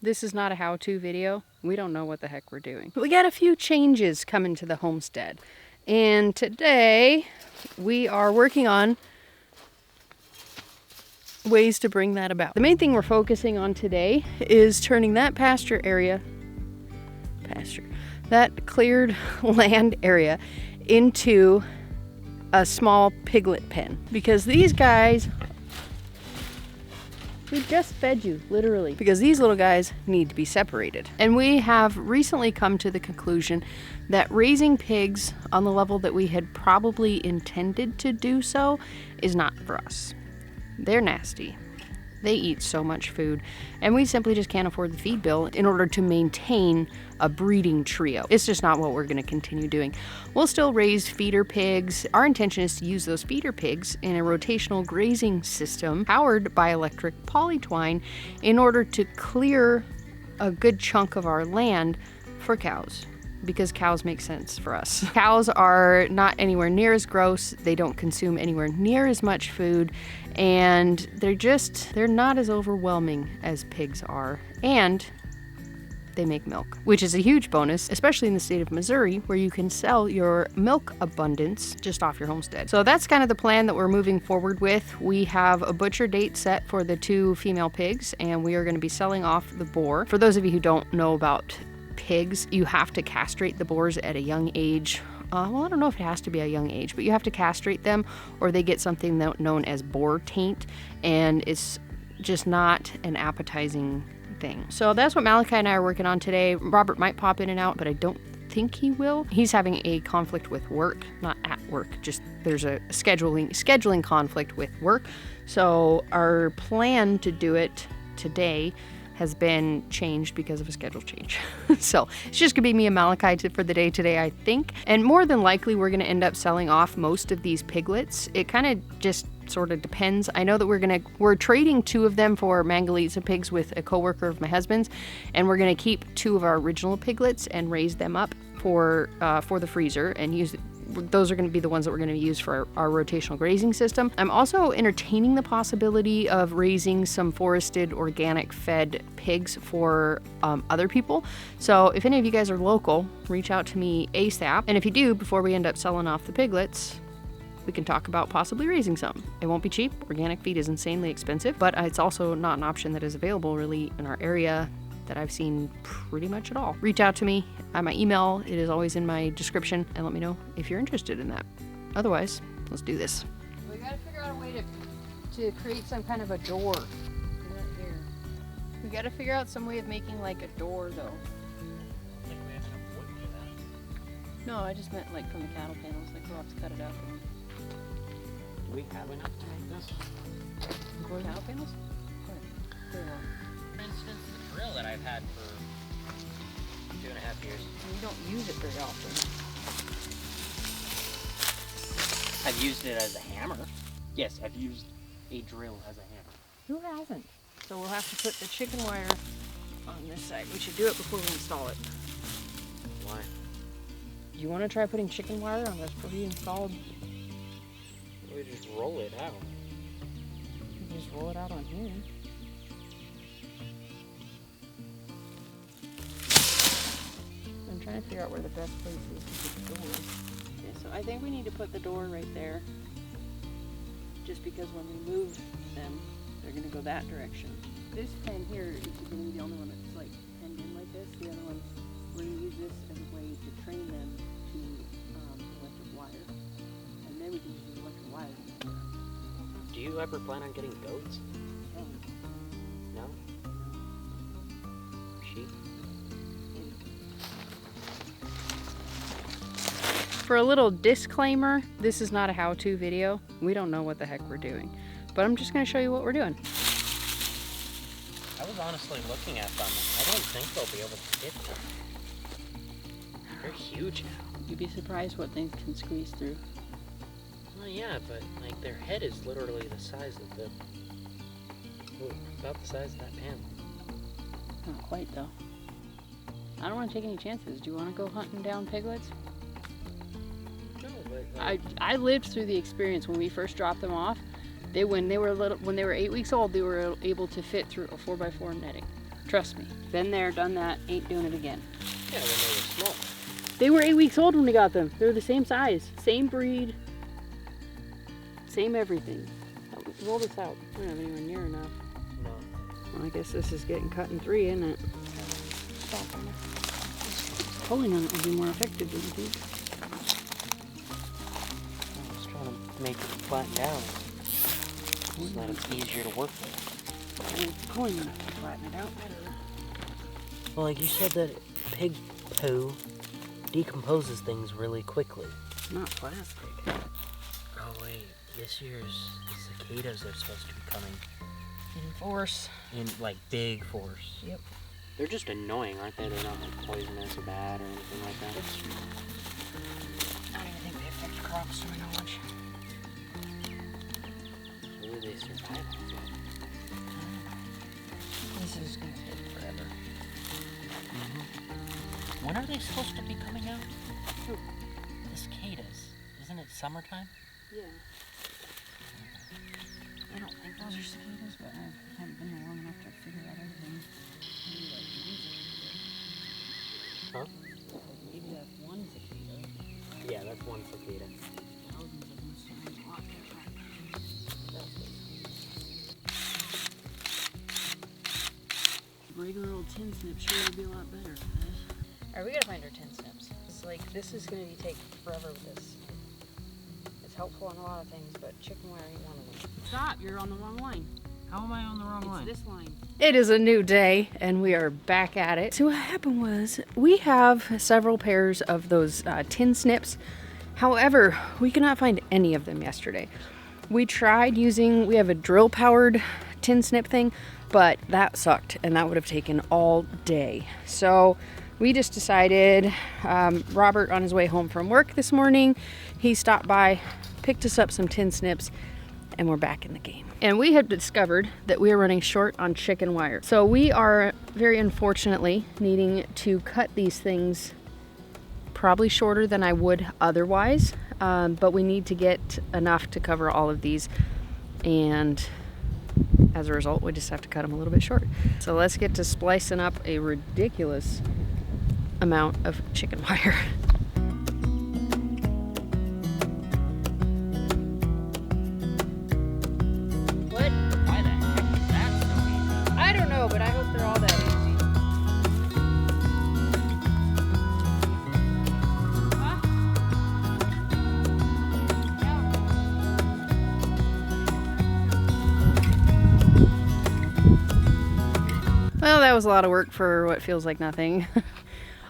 This is not a how-to video. We don't know what the heck we're doing. We got a few changes coming to the homestead. And today we are working on ways to bring that about. The main thing we're focusing on today is turning that that cleared land area into a small piglet pen. Because these guys, we just fed you, literally. Because these little guys need to be separated. And we have recently come to the conclusion that raising pigs on the level that we had probably intended to do so is not for us. They're nasty. They eat so much food, and we simply just can't afford the feed bill in order to maintain a breeding trio. It's just not what we're going to continue doing. We'll still raise feeder pigs. Our intention is to use those feeder pigs in a rotational grazing system powered by electric polytwine in order to clear a good chunk of our land for cows. Because cows make sense for us. Cows are not anywhere near as gross, they don't consume anywhere near as much food, and they're not as overwhelming as pigs are, and they make milk, which is a huge bonus, especially in the state of Missouri, where you can sell your milk abundance just off your homestead. So that's kind of the plan that we're moving forward with. We have a butcher date set for the 2 female pigs, and we are going to be selling off the boar. For those of you who don't know about pigs, you have to castrate the boars at a young age. Well, I don't know if it has to be a young age, but you have to castrate them or they get something known as boar taint, and it's just not an appetizing thing. So that's what Malachi and I are working on today. Robert might pop in and out, but I don't think he will. He's having a conflict with work, not at work, just there's a scheduling conflict with work. So our plan to do it today has been changed because of a schedule change. So it's just gonna be me and Malachi for the day today, I think. And more than likely, we're gonna end up selling off most of these piglets. It kind of just sort of depends. I know that we're trading 2 of them for Mangalitsa pigs with a coworker of my husband's, and we're gonna keep 2 of our original piglets and raise them up for the freezer and use it. Those are going to be the ones that we're going to use for our rotational grazing system. I'm also entertaining the possibility of raising some forested organic fed pigs for other people. So if any of you guys are local, reach out to me ASAP. And if you do, before we end up selling off the piglets, we can talk about possibly raising some. It won't be cheap. Organic feed is insanely expensive, but it's also not an option that is available really in our area that I've seen pretty much at all. Reach out to me at my email. It is always in my description, and let me know if you're interested in that. Otherwise, let's do this. We gotta figure out a way to create some kind of a door. Not here. We gotta figure out some way of making like a door though. Like we have enough wood for that. No, I just meant like from the cattle panels, like we'll have to cut it up. Do we have enough to make this? Cattle panels? Very well. For instance, the drill that I've had for 2.5 years. You don't use it very often. I've used it as a hammer. Yes, I've used a drill as a hammer. Who hasn't? So we'll have to put the chicken wire on this side. We should do it before we install it. Why? You want to try putting chicken wire on this pre-installed? We just roll it out. You just roll it out on here. I'm trying to figure out where the best place is to put the door. Okay, so I think we need to put the door right there. Just because when we move them, they're going to go that direction. This pen here is going to be the only one that's like penned in like this. The other ones, we're going to use this as a way to train them to electric wire. And then we can use electric wire. Do you ever plan on getting goats? No? Sheep? For a little disclaimer, this is not a how-to video. We don't know what the heck we're doing, but I'm just going to show you what we're doing. I was honestly looking at them. I don't think they'll be able to get them. They're huge now. You'd be surprised what things can squeeze through. Well, yeah, but like their head is literally the size of the... Ooh, about the size of that panel. Not quite, though. I don't want to take any chances. Do you want to go hunting down piglets? No, but... I lived through the experience when we first dropped them off. When they were 8 weeks old, they were able to fit through a 4x4 netting. Trust me. Been there, done that, ain't doing it again. Yeah, when they were small. They were 8 weeks old when we got them. They're the same size, same breed, same everything. Roll this out. I don't have anywhere near enough. No. Well, I guess this is getting cut in 3, isn't it? Pulling on it would be more effective, don't you think? I was trying to make it flatten down. So that it's easier to work with. Pulling on it to flatten it out better. Well, like you said that pig poo decomposes things really quickly. Not plastic. Oh wait, this year's cicadas are supposed to be coming. In force. In like big force. Yep. They're just annoying, aren't they? They're not like poisonous or bad or anything like that. I don't even think they affect crops to my knowledge. Will they survive off of? This is gonna take forever. When are they supposed to be coming out? Who? The cicadas. Isn't it summertime? Yeah. I don't think those are cicadas, but I haven't been here long enough to figure out everything. Maybe like one cicada. Huh? Maybe that's one cicada. Yeah, that's one cicada. Thousands of them sound a lot different. Regular old tin snip sure would be a lot better for this. Alright, we gotta find our tin snips. It's like, this is gonna take forever with this. It's helpful in a lot of things, but chicken wire ain't one of them. Stop, you're on the wrong line. How am I on the wrong line? It's this line. It is a new day, and we are back at it. So what happened was, we have several pairs of those tin snips. However, we could not find any of them yesterday. We tried using, we have a drill-powered tin snip thing, but that sucked, and that would have taken all day. So we just decided, Robert on his way home from work this morning, he stopped by, picked us up some tin snips, and we're back in the game. And we have discovered that we are running short on chicken wire. So we are very unfortunately needing to cut these things probably shorter than I would otherwise, but we need to get enough to cover all of these, and as a result we just have to cut them a little bit short. So let's get to splicing up a ridiculous amount of chicken wire. What? Why the heck is that so easy? I don't know, but I hope they're all that easy. Well, that was a lot of work for what feels like nothing.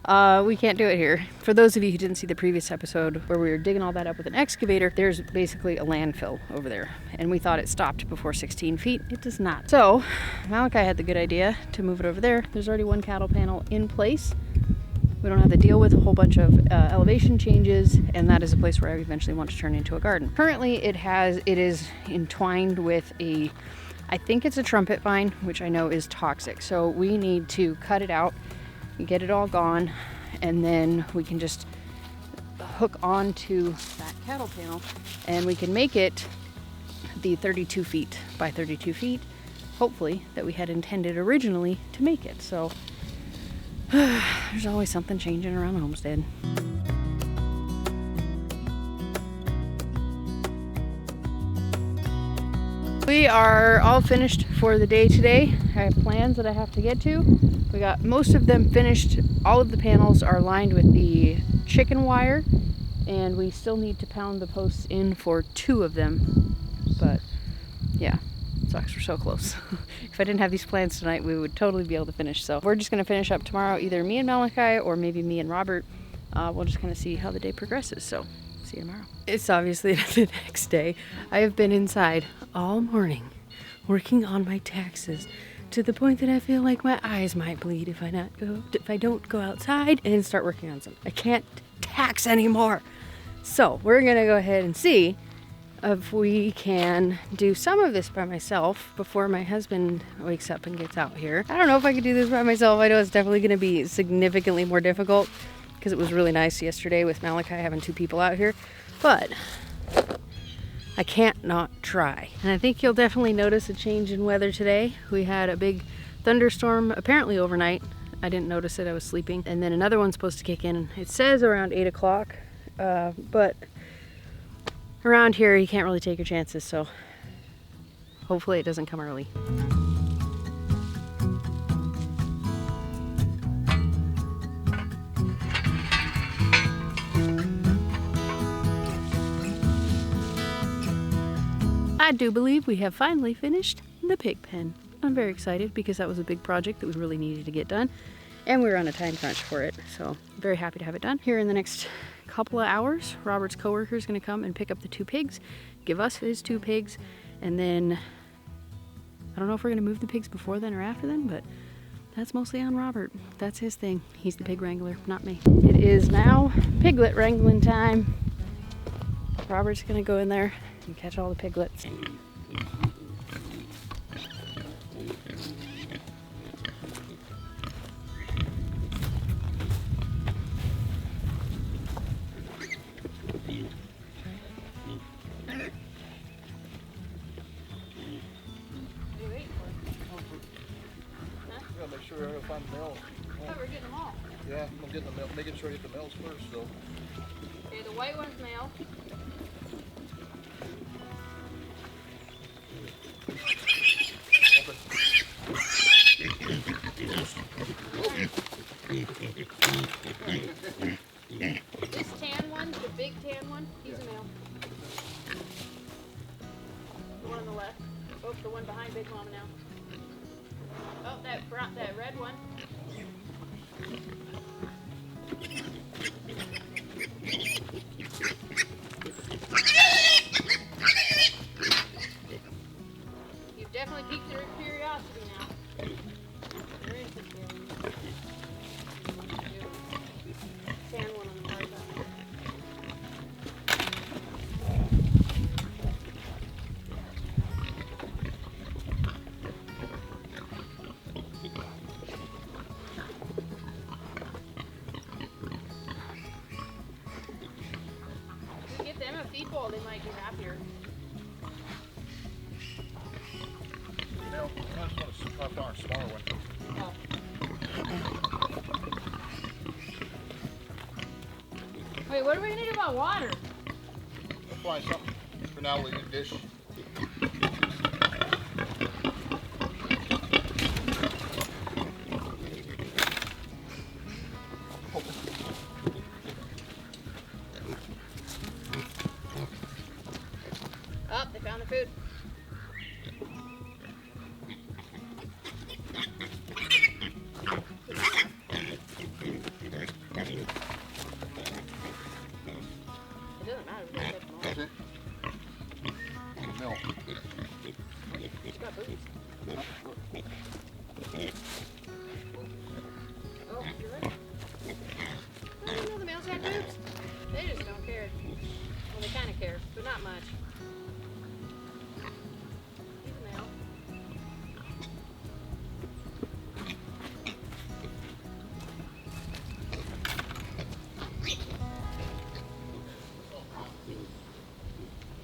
We can't do it here. For those of you who didn't see the previous episode where we were digging all that up with an excavator, there's basically a landfill over there. And we thought it stopped before 16 feet. It does not. So Malachi had the good idea to move it over there. There's already one cattle panel in place. We don't have to deal with a whole bunch of elevation changes, and that is a place where I eventually want to turn into a garden. Currently it is entwined with I think it's a trumpet vine, which I know is toxic. So we need to cut it out, get it all gone, and then we can just hook onto that cattle panel, and we can make it the 32 feet by 32 feet, hopefully, that we had intended originally to make it. So there's always something changing around the homestead. We are all finished for the day today. I have plans that I have to get to. We got most of them finished. All of the panels are lined with the chicken wire, and we still need to pound the posts in for 2 of them. But yeah, sucks, we're so close. If I didn't have these plans tonight, we would totally be able to finish. So we're just gonna finish up tomorrow, either me and Malachi or maybe me and Robert. We'll just kind of see how the day progresses. So see you tomorrow. It's obviously the next day. I have been inside all morning working on my taxes to the point that I feel like my eyes might bleed if I don't go outside and start working on some. I can't tax anymore. So we're gonna go ahead and see if we can do some of this by myself before my husband wakes up and gets out here. I don't know if I could do this by myself. I know it's definitely gonna be significantly more difficult because it was really nice yesterday with Malachi having 2 people out here, but I can't not try. And I think you'll definitely notice a change in weather today. We had a big thunderstorm apparently overnight. I didn't notice it, I was sleeping. And then another one's supposed to kick in. It says around 8 o'clock, but around here you can't really take your chances, so hopefully it doesn't come early. I do believe we have finally finished the pig pen. I'm very excited because that was a big project that we really needed to get done, and we were on a time crunch for it, so I'm very happy to have it done. Here in the next couple of hours, Robert's coworker is going to come and pick up the 2 pigs, give us his 2 pigs, and then I don't know if we're going to move the pigs before then or after then, but that's mostly on Robert. That's his thing. He's the pig wrangler, not me. It is now piglet wrangling time. Robert's going to go in there and catch all the piglets. Make sure I find the males. Oh, we're getting them all. Yeah, I'm getting the male, making sure I get the males first. So. Okay, the white one's male. This tan one, the big tan one, he's a male. The one on the left. Oh, the one behind Big Mama now. Oh, that red one. You've definitely piqued their curiosity now. They're interested. Tan one on the right side. Give them a feed bowl, they might be happier. Male, I just want to find a smaller one. Oh. Wait, what are we gonna do about water? I'll find something. For now, we'll use dish. Oh, they found the food. It doesn't matter. We gotta catch them all. That's it. Male. It's got boots. Oh, you're right. I didn't know the males had boobs. They just don't care. Well, they kind of care, but not much. He's a male.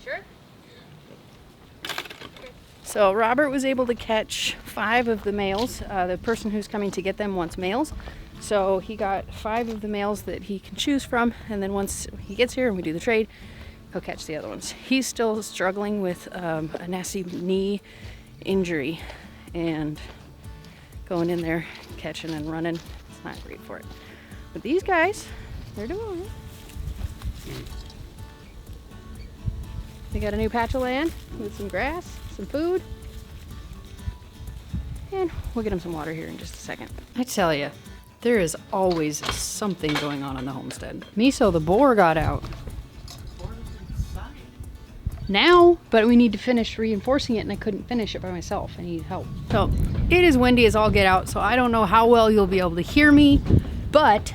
Sure? So Robert was able to catch 5 of the males. The person who's coming to get them wants males. So he got 5 of the males that he can choose from, and then once he gets here and we do the trade, he'll catch the other ones. He's still struggling with a nasty knee injury, and going in there, catching and running, it's not great for it. But these guys, they're doing it. They got a new patch of land with some grass, some food, and we'll get them some water here in just a second. I tell you, there is always something going on in the homestead. Miso the boar got out. Now, but we need to finish reinforcing it, and I couldn't finish it by myself. I need help. So it is windy as all get out, so I don't know how well you'll be able to hear me, but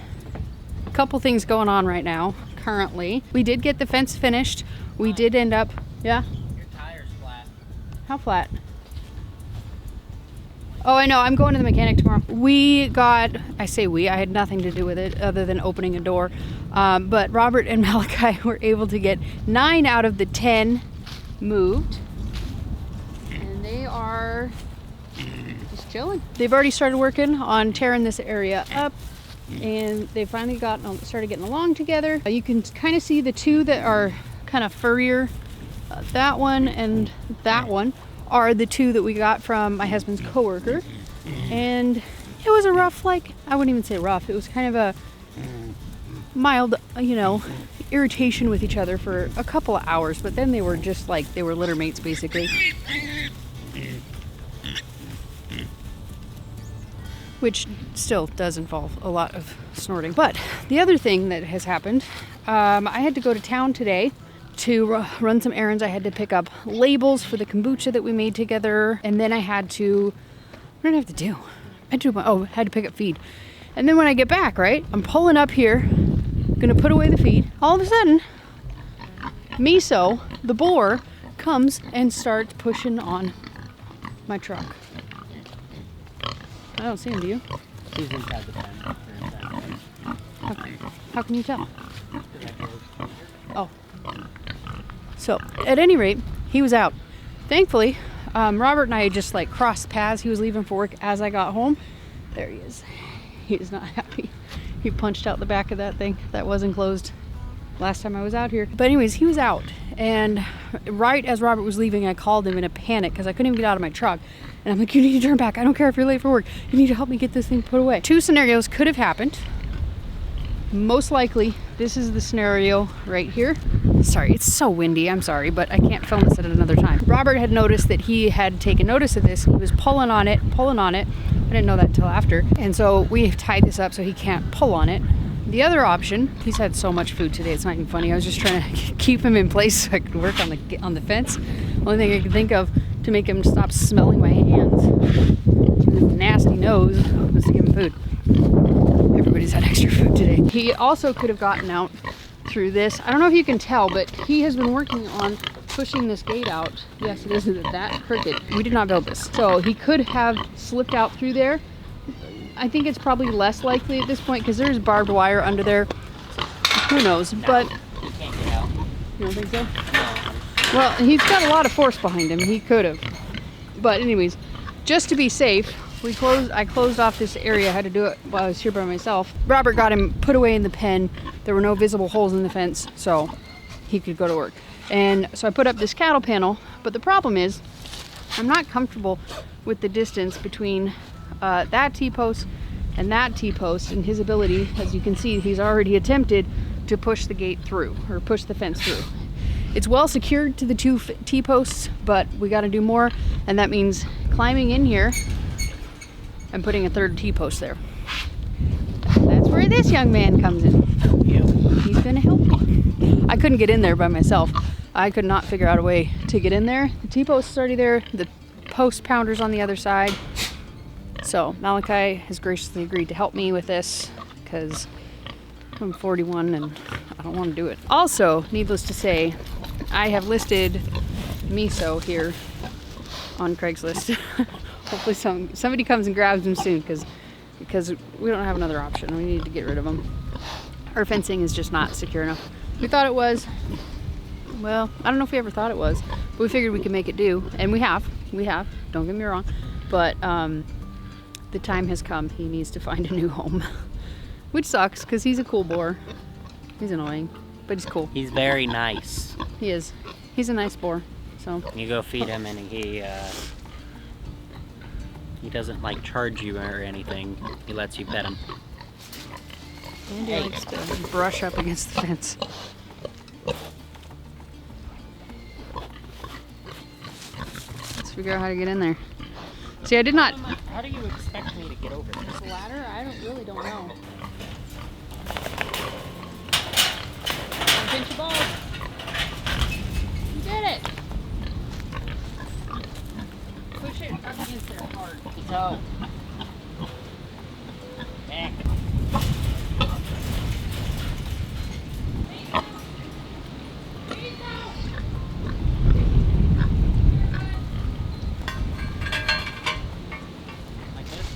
a couple things going on right now currently. We did get the fence finished. We did end up, yeah? Your tire's flat. How flat? Oh, I know, I'm going to the mechanic tomorrow. We got, I say we, I had nothing to do with it other than opening a door. But Robert and Malachi were able to get 9 out of the 10 moved. And they are just chilling. They've already started working on tearing this area up, and they finally started getting along together. You can kind of see the two that are kind of furrier. That one and that one are the two that we got from my husband's coworker. And it was a rough, like, I wouldn't even say rough. It was kind of a mild, irritation with each other for a couple of hours. But then they were just like, they were litter mates, basically. Which still does involve a lot of snorting. But the other thing that has happened, I had to go to town today to run some errands. I had to pick up labels for the kombucha that we made together, and then I had to, what did I have to do? I had to pick up feed. And then when I get back, right, I'm pulling up here, gonna put away the feed. All of a sudden, Miso, the boar, comes and starts pushing on my truck. I don't see him, do you? He's inside the pen. How can you tell? Oh. So, at any rate, he was out. Thankfully, Robert and I had just like crossed paths. He was leaving for work as I got home. There he is. He is not happy. He punched out the back of that thing that wasn't closed last time I was out here. But anyways, he was out. And right as Robert was leaving, I called him in a panic because I couldn't even get out of my truck. And I'm like, you need to turn back. I don't care if you're late for work. You need to help me get this thing put away. Two scenarios could have happened. Most likely, this is the scenario right here. Sorry, it's so windy. I'm sorry, but I can't film this at another time. Robert had noticed that he had taken notice of this. He was pulling on it. I didn't know that until after. And so we tied this up so he can't pull on it. The other option, he's had so much food today, it's not even funny. I was just trying to keep him in place so I could work on the fence. Only thing I could think of to make him stop smelling my hands with his nasty nose was to give him food. Everybody's had extra food today. He also could have gotten out through this. I don't know if you can tell, but he has been working on pushing this gate out. Yes, it isn't that crooked. We did not build this. So he could have slipped out through there. I think it's probably less likely at this point because there's barbed wire under there. Who knows? But He can't get out. you don't think so? Well, he's got a lot of force behind him. He could have. But anyways, just to be safe, I closed off this area. I had to do it while I was here by myself. Robert got him put away in the pen. There were no visible holes in the fence, so he could go to work. And so I put up this cattle panel, but the problem is I'm not comfortable with the distance between that T-post and that T-post, and his ability, as you can see, he's already attempted to push the gate through, or push the fence through. It's well secured to the two T-posts, but we got to do more, and that means climbing in here and putting a third T-post there. That's where this young man comes in. He's gonna help me. I couldn't get in there by myself. I could not figure out a way to get in there. The T-post is already there. The post pounder's on the other side. So Malachi has graciously agreed to help me with this because I'm 41 and I don't want to do it. Also, needless to say, I have listed Miso here on Craigslist. Hopefully somebody comes and grabs him soon because we don't have another option. We need to get rid of him. Our fencing is just not secure enough. We thought it was. Well, I don't know if we ever thought it was, but we figured we could make it do, and we have. Don't get me wrong, but the time has come. He needs to find a new home, which sucks because he's a cool boar. He's annoying, but he's cool. He's very nice. He is. He's a nice boar. So You go feed him and he doesn't like charge you or anything. He lets you pet him. Andy likes to brush up against the fence. Let's figure out how to get in there. See, I did not. How do you expect me to get over this? This ladder? I really don't know. Pinch your balls. You did it. Push it up against there hard. So. Eh. Like this?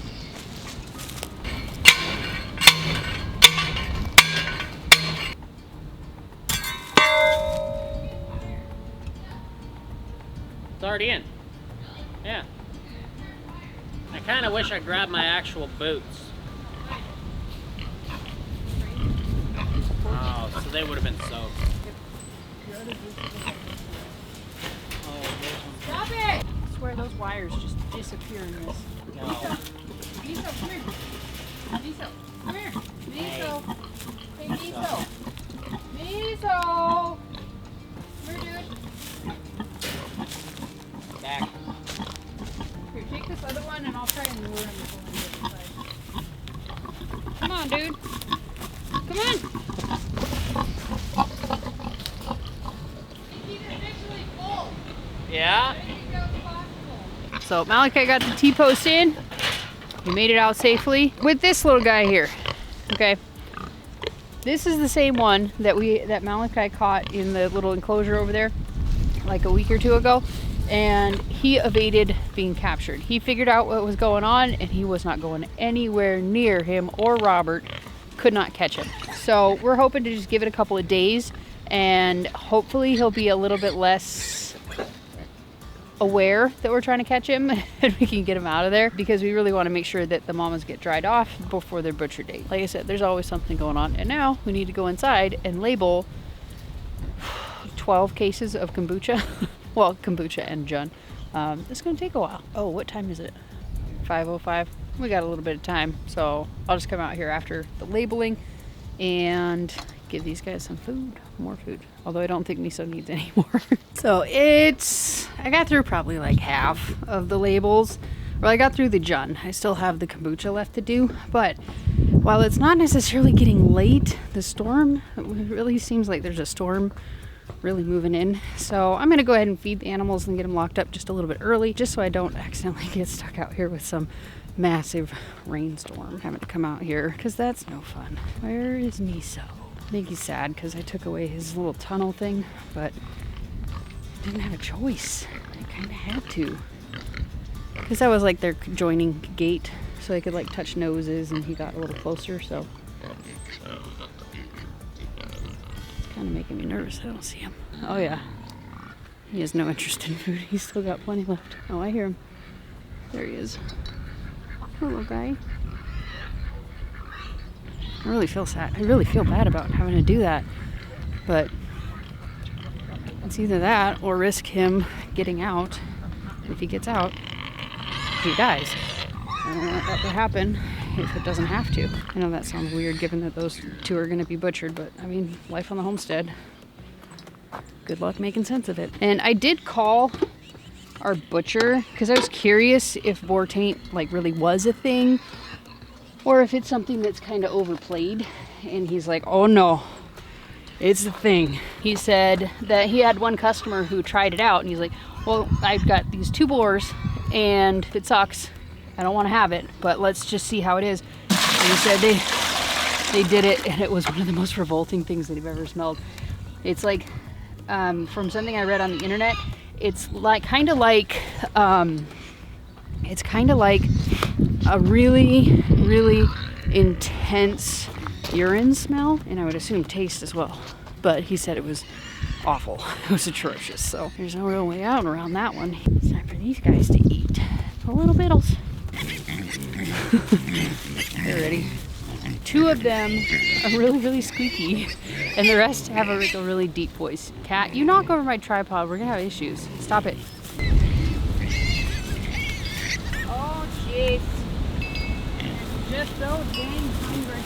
It's already in. Yeah. I kind of wish I grabbed my actual boots. Oh, so they would have been soaked. Stop it! I swear those wires just disappear in this. No. Miso, come here. Miso, come here. Miso. Hey, Miso. Miso! Come here, dude. Back. Here, take this other one and I'll try and lure him before we get inside. Come on, dude. Come on. Keep it visually full. Yeah? So Malachi got the T-post in. He made it out safely with this little guy here. Okay. This is the same one that Malachi caught in the little enclosure over there like a week or two ago. And he evaded being captured. He figured out what was going on and he was not going anywhere near him or Robert. Could not catch him. So we're hoping to just give it a couple of days and hopefully he'll be a little bit less aware that we're trying to catch him and we can get him out of there because we really want to make sure that the mamas get dried off before their butcher date. Like I said, there's always something going on. And now we need to go inside and label 12 cases of kombucha. Well, kombucha and Jun. It's going to take a while. Oh, what time is it? 5:05. We got a little bit of time, so I'll just come out here after the labeling and give these guys some food, more food. Although I don't think Miso needs any more. So I got through probably like half of the labels. Well, I got through the Jun. I still have the kombucha left to do, but while it's not necessarily getting late, the storm, it really seems like there's a storm really moving in. So I'm gonna go ahead and feed the animals and get them locked up just a little bit early, just so I don't accidentally get stuck out here with some massive rainstorm having to come out here, because that's no fun. Where is Miso? I think he's sad because I took away his little tunnel thing, but I didn't have a choice. I kind of had to, because that was like their joining gate, so they could like touch noses, and he got a little closer. So kind of making me nervous. I don't see him. Oh yeah, he has no interest in food. He's still got plenty left. Oh, I hear him. There he is. Hello, guy. I really feel sad. I really feel bad about having to do that, but it's either that or risk him getting out. If he gets out, he dies. I don't want that to happen if it doesn't have to. I know that sounds weird given that those two are going to be butchered, but I mean, life on the homestead. Good luck making sense of it. And I did call our butcher because I was curious if boar taint like really was a thing or if it's something that's kind of overplayed. And he's like, oh no, it's a thing. He said that he had one customer who tried it out and he's like, well, I've got these 2 boars and if it sucks, I don't want to have it, but let's just see how it is. And he said they did it and it was one of the most revolting things that he've ever smelled. It's like, from something I read on the internet, it's like kind of like a really, really intense urine smell, and I would assume taste as well. But he said it was awful. It was atrocious. So there's no real way out around that one. It's time for these guys to eat. The little biddles. They're ready. 2 of them are really, really squeaky, and the rest have a really deep voice. Cat, you knock over my tripod. We're gonna have issues. Stop it. Oh, jeez. Just so dang hungry.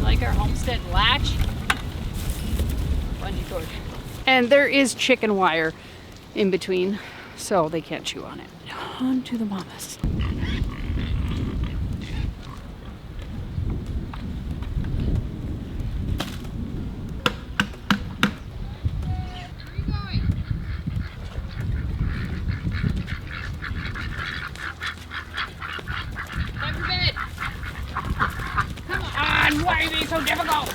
Like our homestead latch. Bungee cord. And there is chicken wire in between, so they can't chew on it. On to the mamas. Why are they so difficult?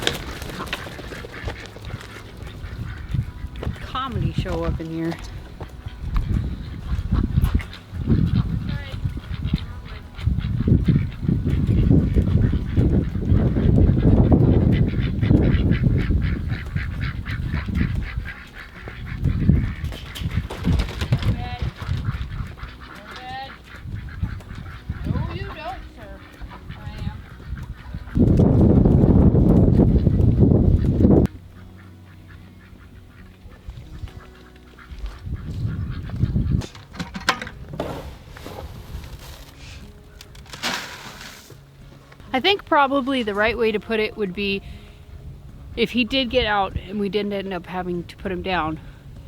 Comedy show up in here. I think probably the right way to put it would be, if he did get out and we didn't end up having to put him down,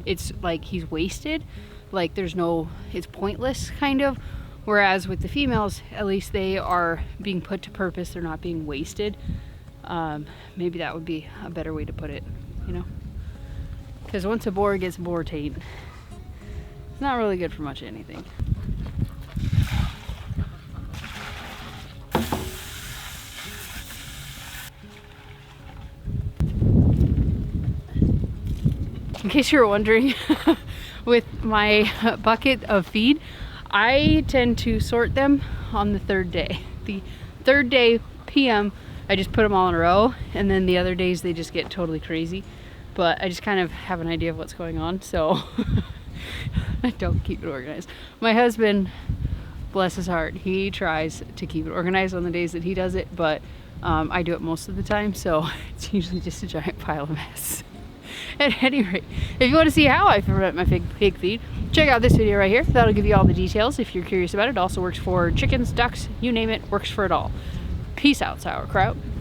it's like he's wasted. Like there's no, it's pointless kind of. Whereas with the females, at least they are being put to purpose. They're not being wasted. Maybe that would be a better way to put it, you know? Because once a boar gets boar taint, it's not really good for much of anything. In case you were wondering, with my bucket of feed, I tend to sort them on the third day. The third day PM, I just put them all in a row, and then the other days they just get totally crazy. But I just kind of have an idea of what's going on, so I don't keep it organized. My husband, bless his heart, he tries to keep it organized on the days that he does it, but I do it most of the time, so it's usually just a giant pile of mess. At any rate, if you want to see how I ferment my pig feed, check out this video right here. That'll give you all the details if you're curious about it. It also works for chickens, ducks, you name it, works for it all. Peace out, sauerkraut.